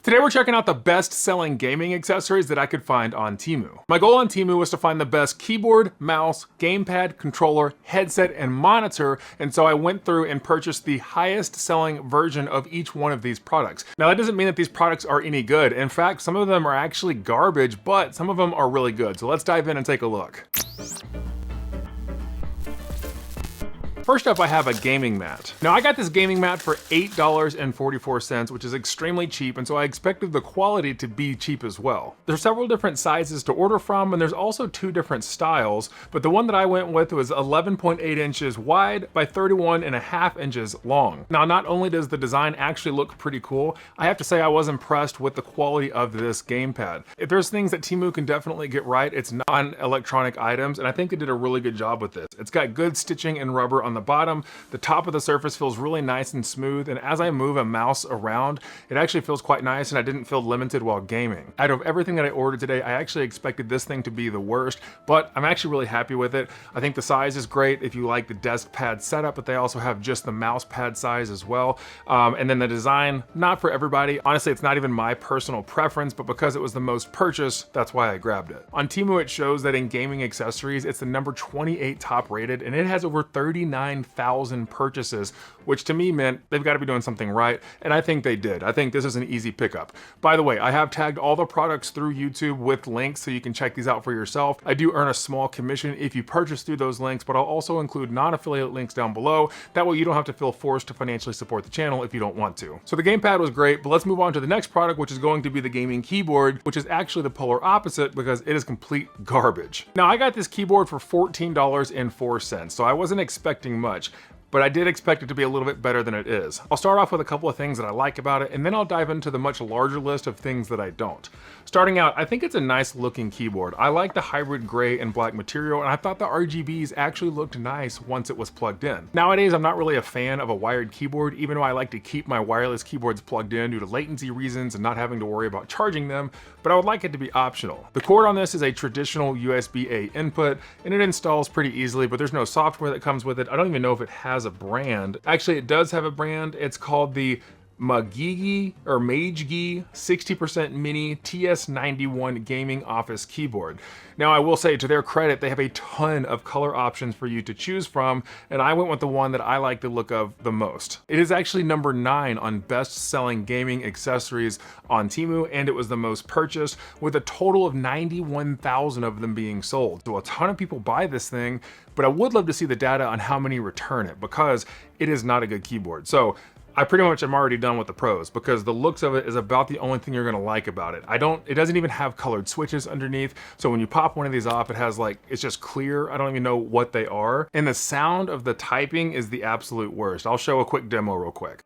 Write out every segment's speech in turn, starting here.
Today we're checking out the best-selling gaming accessories that I could find on Temu. My goal on Temu was to find the best keyboard, mouse, gamepad, controller, headset, and monitor, and so I went through and purchased the highest-selling version of each one of these products. Now that doesn't mean that these products are any good. In fact, some of them are actually garbage, but some of them are really good. So let's dive in and take a look. First up, I have a gaming mat. Now I got this gaming mat for $8.44, which is extremely cheap, and so I expected the quality to be cheap as well. There's several different sizes to order from, and there's also two different styles, but the one that I went with was 11.8 inches wide by 31.5 inches long. Now, not only does the design actually look pretty cool, I have to say I was impressed with the quality of this gamepad. If there's things that Temu can definitely get right, it's non-electronic items, and I think they did a really good job with this. It's got good stitching and rubber on the bottom. The top of the surface feels really nice and smooth, and as I move a mouse around, it actually feels quite nice, and I didn't feel limited while gaming. Out of everything that I ordered today, I actually expected this thing to be the worst, but I'm actually really happy with it. I think the size is great if you like the desk pad setup, but they also have just the mouse pad size as well. And then the design, not for everybody. Honestly, it's not even my personal preference, but because it was the most purchased, that's why I grabbed it. On Temu, it shows that in gaming accessories, it's the number 28 top rated, and it has over 39,000 purchases, which to me meant they've got to be doing something right, and I think they did. I think this is an easy pickup. By the way, I have tagged all the products through YouTube with links so you can check these out for yourself. I do earn a small commission if you purchase through those links, but I'll also include non-affiliate links down below. That way you don't have to feel forced to financially support the channel if you don't want to. So the gamepad was great, but let's move on to the next product, which is going to be the gaming keyboard, which is actually the polar opposite because it is complete garbage. Now I got this keyboard for $14.04, so I wasn't expecting much, but I did expect it to be a little bit better than it is. I'll start off with a couple of things that I like about it, and then I'll dive into the much larger list of things that I don't. Starting out, I think it's a nice looking keyboard. I like the hybrid gray and black material, and I thought the RGBs actually looked nice once it was plugged in. Nowadays, I'm not really a fan of a wired keyboard, even though I like to keep my wireless keyboards plugged in due to latency reasons and not having to worry about charging them, but I would like it to be optional. The cord on this is a traditional USB-A input, and it installs pretty easily, but there's no software that comes with it. I don't even know if it has a brand. Actually, it does have a brand. It's called the Magigi 60% Mini TS91 Gaming Office Keyboard. Now, I will say, to their credit, they have a ton of color options for you to choose from, and I went with the one that I like the look of the most. It is actually number 9 on best-selling gaming accessories on Temu, and it was the most purchased, with a total of 91,000 of them being sold. So a ton of people buy this thing, but I would love to see the data on how many return it, because it is not a good keyboard. So I pretty much am already done with the pros because the looks of it is about the only thing you're gonna like about it. It doesn't even have colored switches underneath. So when you pop one of these off, it has it's just clear. I don't even know what they are. And the sound of the typing is the absolute worst. I'll show a quick demo real quick.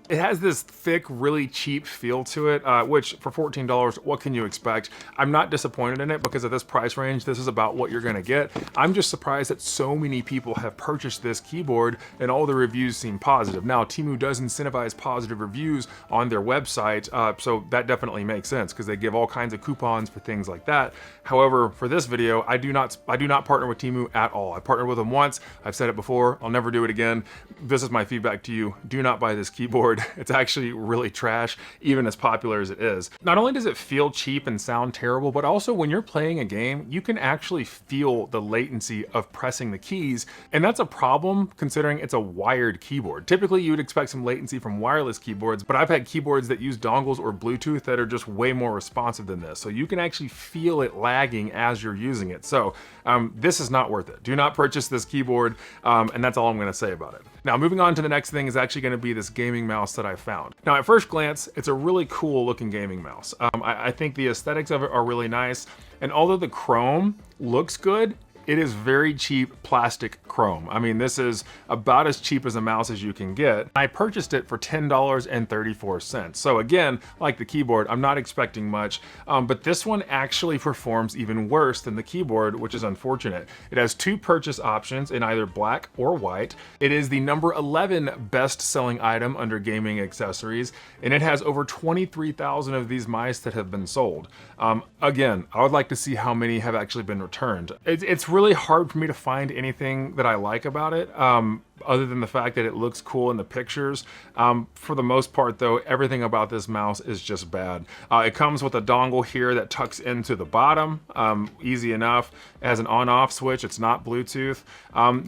It has this thick, really cheap feel to it, which for $14, what can you expect? I'm not disappointed in it because at this price range, this is about what you're gonna get. I'm just surprised that so many people have purchased this keyboard and all the reviews seem positive. Now, Temu does incentivize positive reviews on their website, so that definitely makes sense because they give all kinds of coupons for things like that. However, for this video, I do not partner with Temu at all. I partnered with them once. I've said it before. I'll never do it again. This is my feedback to you. Do not buy this keyboard. It's actually really trash, even as popular as it is. Not only does it feel cheap and sound terrible, but also when you're playing a game, you can actually feel the latency of pressing the keys, and that's a problem considering it's a wired keyboard. Typically, you would expect some latency from wireless keyboards, but I've had keyboards that use dongles or Bluetooth that are just way more responsive than this, so you can actually feel it lagging as you're using it. So this is not worth it. Do not purchase this keyboard, and that's all I'm gonna say about it. Now, moving on to the next thing is actually gonna be this gaming mouse that I found. Now, at first glance, it's a really cool looking gaming mouse. I think the aesthetics of it are really nice, and although the chrome looks good, It is very cheap plastic chrome. I mean, this is about as cheap as a mouse as you can get. I purchased it for $10.34. So again, like the keyboard, I'm not expecting much, but this one actually performs even worse than the keyboard, which is unfortunate. It has two purchase options in either black or white. It is the number 11 best-selling item under gaming accessories, and it has over 23,000 of these mice that have been sold. Again, I would like to see how many have actually been returned. It's really really hard for me to find anything that I like about it, other than the fact that it looks cool in the pictures. For the most part though, everything about this mouse is just bad. It comes with a dongle here that tucks into the bottom, easy enough. It has an on-off switch, it's not Bluetooth.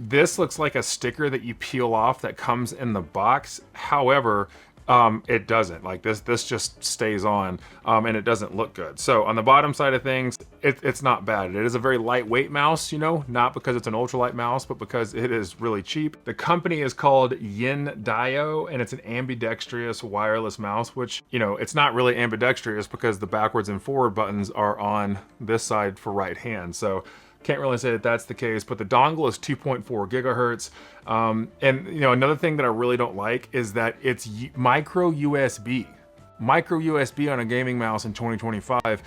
This looks like a sticker that you peel off that comes in the box. However, it doesn't. Like this just stays on, and it doesn't look good. So on the bottom side of things, it's not bad. It is a very lightweight mouse, you know, not because it's an ultralight mouse, but because it is really cheap. The company is called Yin Dio, and it's an ambidextrous wireless mouse, which, you know, it's not really ambidextrous because the backwards and forward buttons are on this side for right hand. So can't really say that that's the case, but the dongle is 2.4 gigahertz. And you know, another thing that I really don't like is that it's micro USB. Micro USB on a gaming mouse in 2025.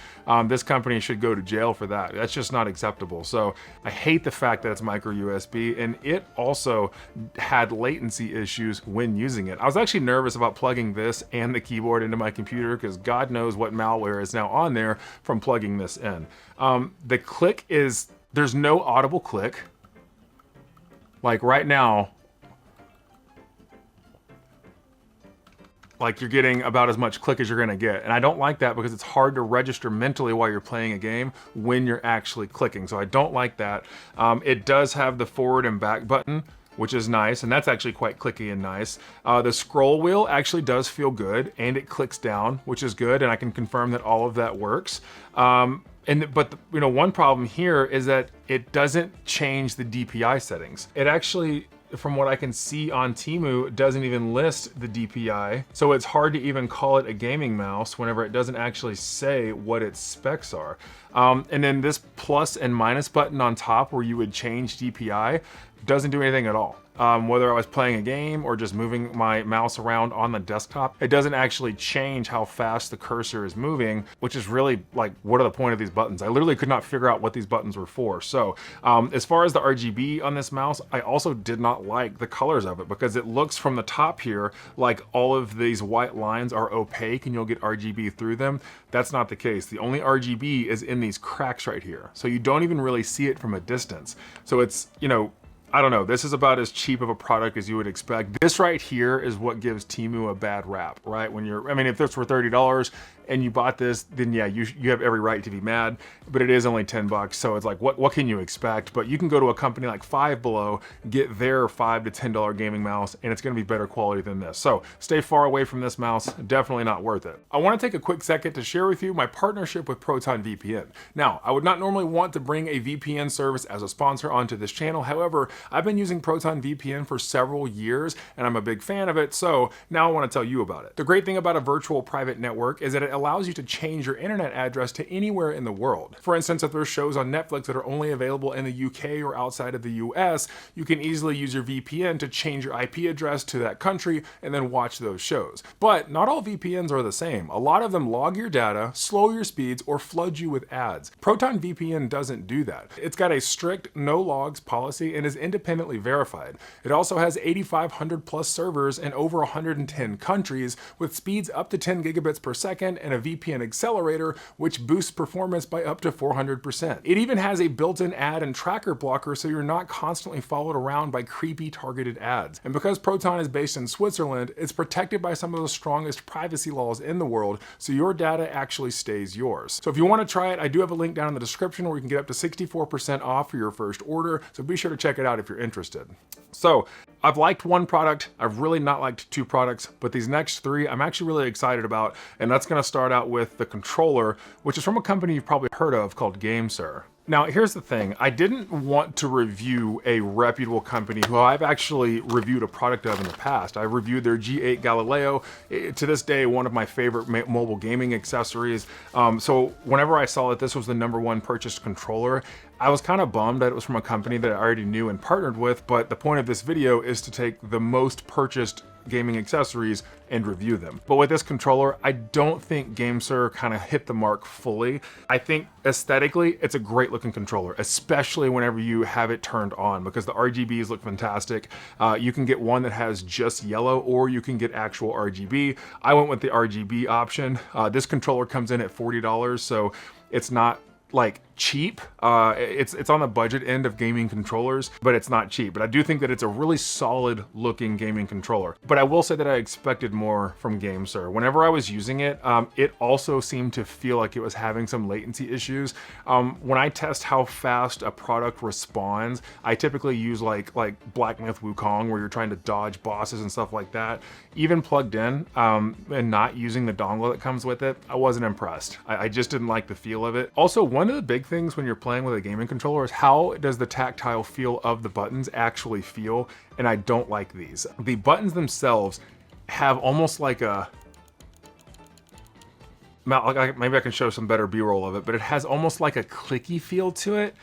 This company should go to jail for that. That's just not acceptable. So I hate the fact that it's micro USB, and it also had latency issues when using it. I was actually nervous about plugging this and the keyboard into my computer because God knows what malware is now on there from plugging this in. The click is, there's no audible click. Like right now, like you're getting about as much click as you're gonna get. And I don't like that because it's hard to register mentally while you're playing a game when you're actually clicking. So I don't like that. It does have the forward and back button, which is nice, and that's actually quite clicky and nice. The scroll wheel actually does feel good, and it clicks down, which is good, and I can confirm that all of that works. But you know, one problem here is that it doesn't change the DPI settings. It actually, from what I can see on Temu, doesn't even list the DPI. So it's hard to even call it a gaming mouse whenever it doesn't actually say what its specs are. And then this plus and minus button on top where you would change DPI doesn't do anything at all. Whether I was playing a game or just moving my mouse around on the desktop, it doesn't actually change how fast the cursor is moving, which is really like, what are the point of these buttons? I literally could not figure out what these buttons were for. So as far as the RGB on this mouse, I also did not like the colors of it because it looks from the top here like all of these white lines are opaque and you'll get RGB through them. That's not the case. The only RGB is in these cracks right here. So you don't even really see it from a distance. So it's, you know, I don't know, this is about as cheap of a product as you would expect. This right here is what gives Temu a bad rap, right? When you're, I mean, if this were $30 and you bought this, then yeah, you have every right to be mad, but it is only 10 bucks. So it's like, what can you expect? But you can go to a company like Five Below, get their $5 to $10 gaming mouse, and it's gonna be better quality than this. So stay far away from this mouse, definitely not worth it. I wanna take a quick second to share with you my partnership with Proton VPN. Now, I would not normally want to bring a VPN service as a sponsor onto this channel. However, I've been using Proton VPN for several years, and I'm a big fan of it, so now I wanna tell you about it. The great thing about a virtual private network is that it allows you to change your internet address to anywhere in the world. For instance, if there's shows on Netflix that are only available in the UK or outside of the US, you can easily use your VPN to change your IP address to that country and then watch those shows. But not all VPNs are the same. A lot of them log your data, slow your speeds, or flood you with ads. Proton VPN doesn't do that. It's got a strict no logs policy and is independently verified. It also has 8,500 plus servers in over 110 countries with speeds up to 10 gigabits per second and a VPN accelerator, which boosts performance by up to 400%. It even has a built-in ad and tracker blocker so you're not constantly followed around by creepy targeted ads. And because Proton is based in Switzerland, it's protected by some of the strongest privacy laws in the world, so your data actually stays yours. So if you want to try it, I do have a link down in the description where you can get up to 64% off for your first order, so be sure to check it out if you're interested. So I've liked one product, I've really not liked two products, but these next three I'm actually really excited about, and that's gonna start out with the controller, which is from a company you've probably heard of called GameSir. Now, here's the thing. I didn't want to review a reputable company who I've actually reviewed a product of in the past. I reviewed their G8 Galileo. To this day, one of my favorite mobile gaming accessories. So whenever I saw that this was the #1 purchased controller, I was kind of bummed that it was from a company that I already knew and partnered with, but the point of this video is to take the most purchased gaming accessories and review them. But with this controller, I don't think GameSir kind of hit the mark fully. I think aesthetically, it's a great looking controller, especially whenever you have it turned on because the RGBs look fantastic. You can get one that has just yellow or you can get actual RGB. I went with the RGB option. This controller comes in at $40, so it's not like cheap. It's on the budget end of gaming controllers, but it's not cheap. But I do think that it's a really solid looking gaming controller. But I will say that I expected more from GameSir. Whenever I was using it, it also seemed to feel like it was having some latency issues. When I test how fast a product responds, I typically use like Black Myth Wukong, where you're trying to dodge bosses and stuff like that. Even plugged in and not using the dongle that comes with it, I wasn't impressed. I just didn't like the feel of it. Also, one of the big things when you're playing with a gaming controller is how does the tactile feel of the buttons actually feel, and I don't like these. The buttons themselves have almost like a, maybe I can show some better B-roll of it, but it has almost like a clicky feel to it,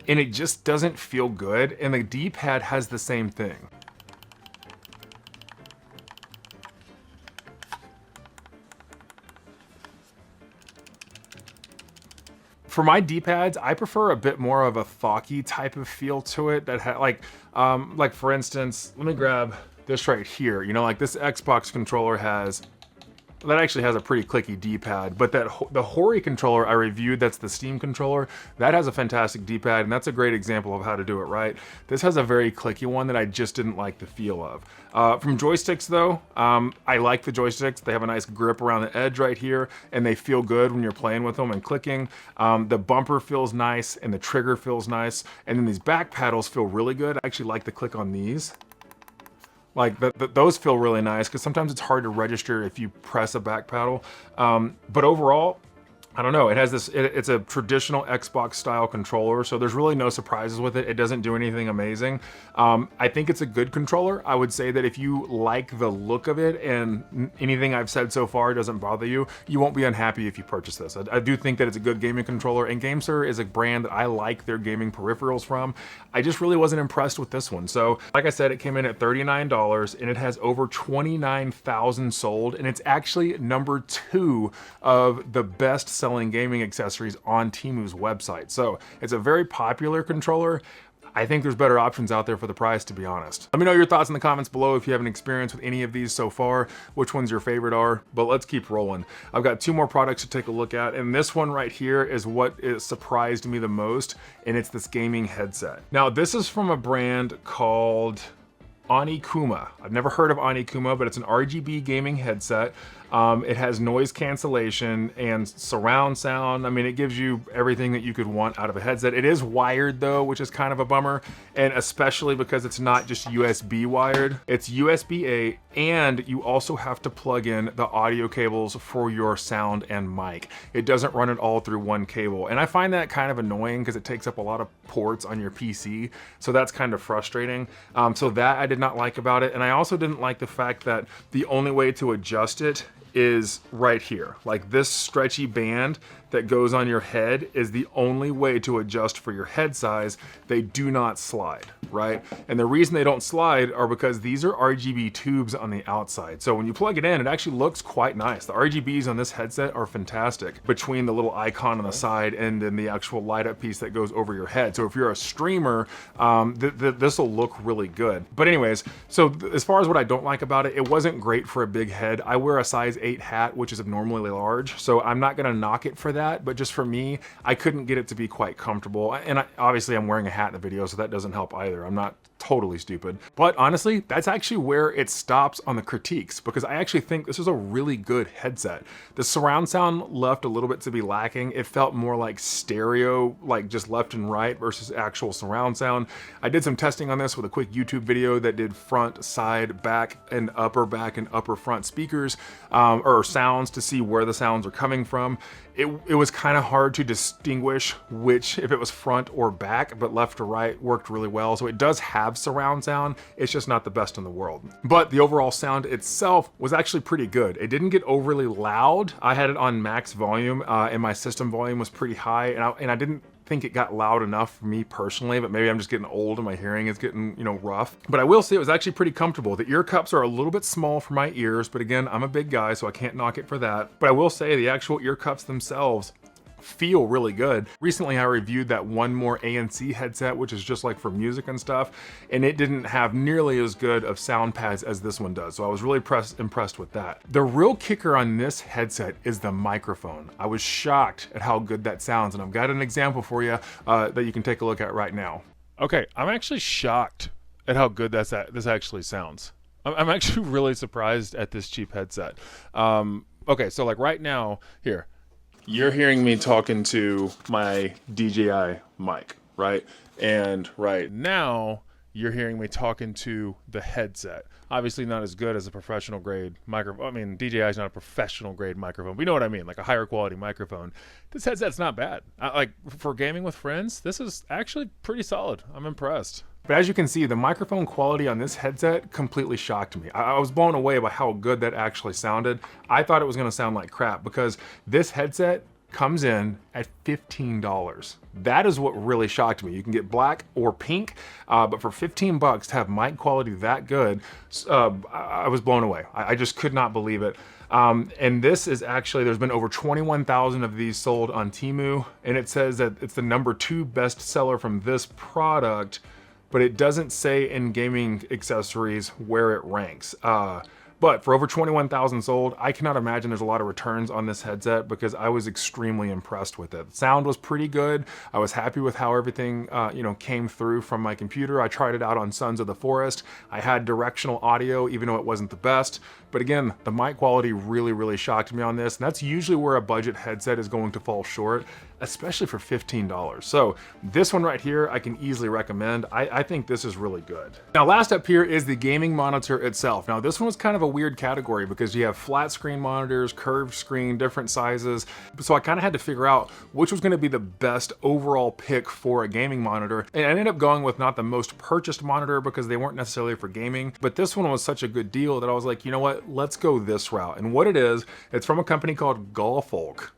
and it just doesn't feel good, and the D-pad has the same thing. For my D-pads, I prefer a bit more of a thocky type of feel to it that like for instance, let me grab this right here. You know, like this Xbox controller that actually has a pretty clicky D-pad, but the Hori controller I reviewed, that's the Steam controller, that has a fantastic D-pad, and that's a great example of how to do it right. This has a very clicky one that I just didn't like the feel of. From joysticks though, I like the joysticks. They have a nice grip around the edge right here, and they feel good when you're playing with them and clicking. The bumper feels nice, and the trigger feels nice, and then these back paddles feel really good. I actually like the click on these. Like those feel really nice because sometimes it's hard to register if you press a back paddle. But overall, I don't know, it has this, it's a traditional Xbox style controller, so there's really no surprises with it. It doesn't do anything amazing. I think it's a good controller. I would say that if you like the look of it and anything I've said so far doesn't bother you, you won't be unhappy if you purchase this. I do think that it's a good gaming controller, and GameSir is a brand that I like their gaming peripherals from. I just really wasn't impressed with this one. So like I said, it came in at $39 and it has over 29,000 sold, and it's actually number 2 of the best selling gaming accessories on Temu's website. So it's a very popular controller. I think there's better options out there for the price, to be honest. Let me know your thoughts in the comments below if you have an experience with any of these so far, which ones your favorite are, but let's keep rolling. I've got 2 more products to take a look at, and this one right here is what surprised me the most, and it's this gaming headset. Now, this is from a brand called Onikuma. I've never heard of Onikuma, but it's an RGB gaming headset. It has noise cancellation and surround sound. I mean, it gives you everything that you could want out of a headset. It is wired though, which is kind of a bummer, and especially because it's not just USB wired. It's USB-A, and you also have to plug in the audio cables for your sound and mic. It doesn't run it all through one cable, and I find that kind of annoying because it takes up a lot of ports on your PC, so that's kind of frustrating. So that I did not like about it, and I also didn't like the fact that the only way to adjust it is right here. Like this stretchy band that goes on your head is the only way to adjust for your head size. They do not slide, right? And the reason they don't slide are because these are RGB tubes on the outside. So when you plug it in, it actually looks quite nice. The RGBs on this headset are fantastic between the little icon on the side and then the actual light up piece that goes over your head. So if you're a streamer, this will look really good. But anyways, so as far as what I don't like about it, it wasn't great for a big head. I wear a size 8 hat, which is abnormally large, so I'm not gonna knock it for that, but just for me, I couldn't get it to be quite comfortable. And obviously I'm wearing a hat in the video, so that doesn't help either. I'm not totally stupid. But honestly, that's actually where it stops on the critiques, because I actually think this is a really good headset. The surround sound left a little bit to be lacking. It felt more like stereo, like just left and right versus actual surround sound. I did some testing on this with a quick YouTube video that did front, side, back, and upper front speakers, or sounds to see where the sounds are coming from. It was kind of hard to distinguish which, if it was front or back, but left or right worked really well. So it does have surround sound, it's just not the best in the world. But the overall sound itself was actually pretty good. It didn't get overly loud. I had it on max volume, and my system volume was pretty high, and I didn't think it got loud enough for me personally, but maybe I'm just getting old and my hearing is getting, you know, rough. But I will say it was actually pretty comfortable. The ear cups are a little bit small for my ears, but again, I'm a big guy, so I can't knock it for that. But I will say the actual ear cups themselves feel really good. Recently I reviewed that One More ANC headset, which is just like for music and stuff, and it didn't have nearly as good of sound pads as this one does. So I was really impressed with that. The real kicker on this headset is the microphone. I was shocked at how good that sounds, and I've got an example for you that you can take a look at right now. Okay, I'm actually shocked at how good this actually sounds. I'm actually really surprised at this cheap headset. Okay, so like right now, here, you're hearing me talking to my DJI mic, right? And right now, you're hearing me talking to the headset. Obviously not as good as a professional grade microphone. I mean, DJI is not a professional grade microphone. We know what I mean, like a higher quality microphone. This headset's not bad. Like for gaming with friends, this is actually pretty solid. I'm impressed. But as you can see, the microphone quality on this headset completely shocked me. I was blown away by how good that actually sounded. I thought it was gonna sound like crap because this headset comes in at $15. That is what really shocked me. You can get black or pink, but for 15 bucks to have mic quality that good, I was blown away. I just could not believe it. And this is actually, there's been over 21,000 of these sold on Temu, and it says that it's the #2 best seller from this product, but it doesn't say in gaming accessories where it ranks. But for over 21,000 sold, I cannot imagine there's a lot of returns on this headset because I was extremely impressed with it. Sound was pretty good. I was happy with how everything came through from my computer. I tried it out on Sons of the Forest. I had directional audio, even though it wasn't the best. But again, the mic quality really shocked me on this. And that's usually where a budget headset is going to fall short, especially for $15. So this one right here, I can easily recommend. I think this is really good. Now, last up here is the gaming monitor itself. Now, this one was kind of a weird category because you have flat screen monitors, curved screen, different sizes. So I kind of had to figure out which was gonna be the best overall pick for a gaming monitor. And I ended up going with not the most purchased monitor because they weren't necessarily for gaming, but this one was such a good deal that I was like, you know what? Let's go this route. And what it is, it's from a company called Gallfolk,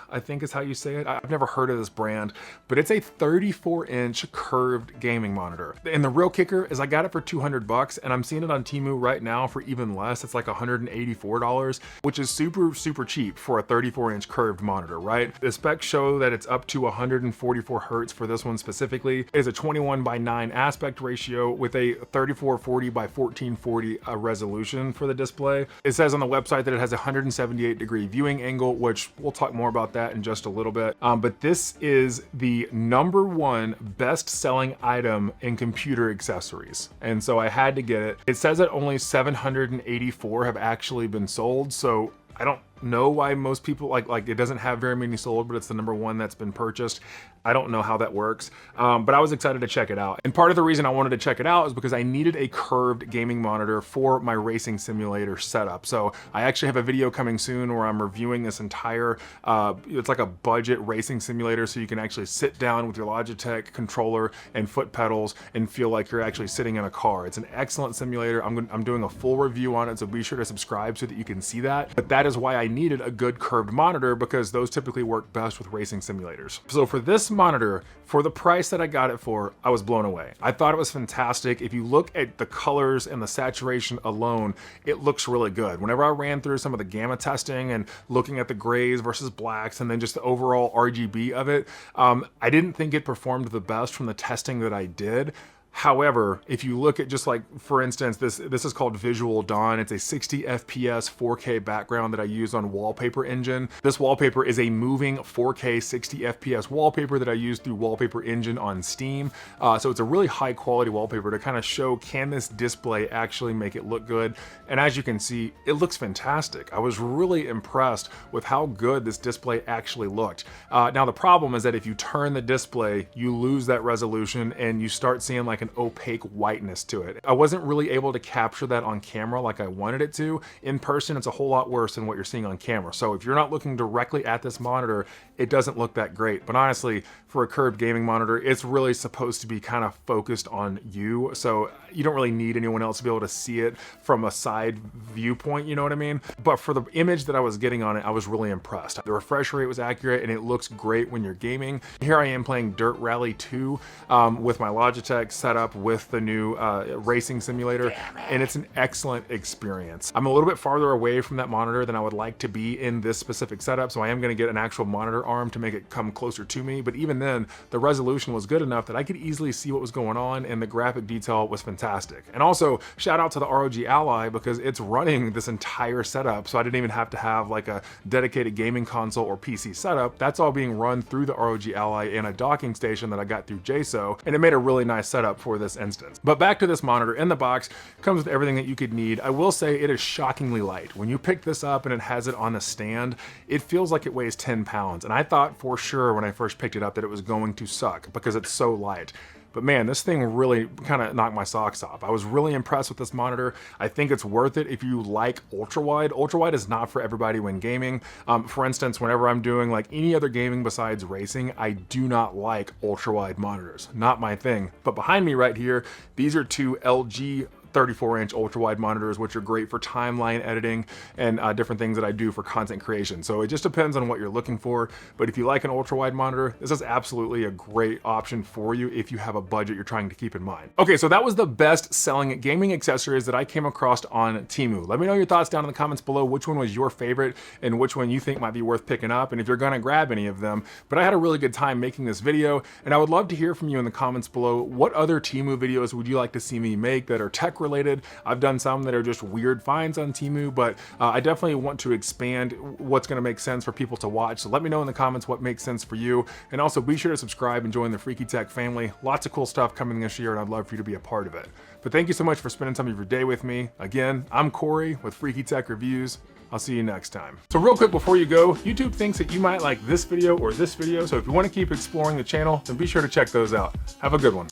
I think is how you say it. I've never heard of this brand, but it's a 34-inch curved gaming monitor. And the real kicker is I got it for 200 bucks, and I'm seeing it on Temu right now for even less. It's like $184, which is super cheap for a 34-inch curved monitor, right? The specs show that it's up to 144 hertz for this one specifically. It is a 21:9 aspect ratio with a 3440 by 1440 resolution for the display. It says on the website that it has a 178-degree viewing angle, which we'll talk more about that in just a little bit. But this is the #1 best-selling item in computer accessories. And so I had to get it. It says that only 784 have actually been sold. So I don't know why most people, like it doesn't have very many sold, but it's the #1 that's been purchased. I don't know how that works, but I was excited to check it out. And part of the reason I wanted to check it out is because I needed a curved gaming monitor for my racing simulator setup. So I actually have a video coming soon where I'm reviewing this entire, it's like a budget racing simulator, so you can actually sit down with your Logitech controller and foot pedals and feel like you're actually sitting in a car. It's an excellent simulator. I'm doing a full review on it, so be sure to subscribe so that you can see that. But that is why I needed a good curved monitor, because those typically work best with racing simulators. So for this monitor, for the price that I got it for, I was blown away. I thought it was fantastic. If you look at the colors and the saturation alone, it looks really good. Whenever I ran through some of the gamma testing and looking at the grays versus blacks and then just the overall RGB of it, I didn't think it performed the best from the testing that I did. However, if you look at just like, for instance, this is called Visual Dawn. It's a 60 FPS 4K background that I use on Wallpaper Engine. This wallpaper is a moving 4K 60 FPS wallpaper that I use through Wallpaper Engine on Steam. So it's a really high quality wallpaper to kind of show, can this display actually make it look good? And as you can see, it looks fantastic. I was really impressed with how good this display actually looked. Now the problem is that if you turn the display, you lose that resolution and you start seeing like an opaque whiteness to it. I wasn't really able to capture that on camera like I wanted it to. In person, it's a whole lot worse than what you're seeing on camera. So if you're not looking directly at this monitor, it doesn't look that great. But honestly, for a curved gaming monitor, it's really supposed to be kind of focused on you. So you don't really need anyone else to be able to see it from a side viewpoint, you know what I mean? But for the image that I was getting on it, I was really impressed. The refresh rate was accurate and it looks great when you're gaming. Here I am playing Dirt Rally 2 with my Logitech set setup with the new racing simulator, and it's an excellent experience. I'm a little bit farther away from that monitor than I would like to be in this specific setup, so I am going to get an actual monitor arm to make it come closer to me, but even then, the resolution was good enough that I could easily see what was going on, and the graphic detail was fantastic. And also, shout out to the ROG Ally, because it's running this entire setup, so I didn't even have to have like a dedicated gaming console or PC setup. That's all being run through the ROG Ally and a docking station that I got through JSO, and it made a really nice setup for this instance. But back to this monitor. In the box, comes with everything that you could need. I will say it is shockingly light. When you pick this up and it has it on a stand, it feels like it weighs 10 pounds, and I thought for sure when I first picked it up that it was going to suck because it's so light. But man, this thing really kind of knocked my socks off. I was really impressed with this monitor. I think it's worth it if you like ultra-wide. Ultra-wide is not for everybody when gaming. For instance, whenever I'm doing like any other gaming besides racing, I do not like ultra-wide monitors. Not my thing. But behind me right here, these are two LG 34-inch ultra-wide monitors, which are great for timeline editing and different things that I do for content creation. So it just depends on what you're looking for. But if you like an ultra-wide monitor, this is absolutely a great option for you if you have a budget you're trying to keep in mind. Okay, so that was the best selling gaming accessories that I came across on Temu. Let me know your thoughts down in the comments below. Which one was your favorite and which one you think might be worth picking up, and if you're gonna grab any of them. But I had a really good time making this video, and I would love to hear from you in the comments below. What other Temu videos would you like to see me make that are tech related? I've done some that are just weird finds on Temu, but I definitely want to expand what's going to make sense for people to watch. So let me know in the comments what makes sense for you. And also be sure to subscribe and join the Freaky Tech family. Lots of cool stuff coming this year, and I'd love for you to be a part of it. But thank you so much for spending some of your day with me. Again, I'm Corey with Freaky Tech Reviews. I'll see you next time. So real quick before you go, YouTube thinks that you might like this video or this video. So if you want to keep exploring the channel, then be sure to check those out. Have a good one.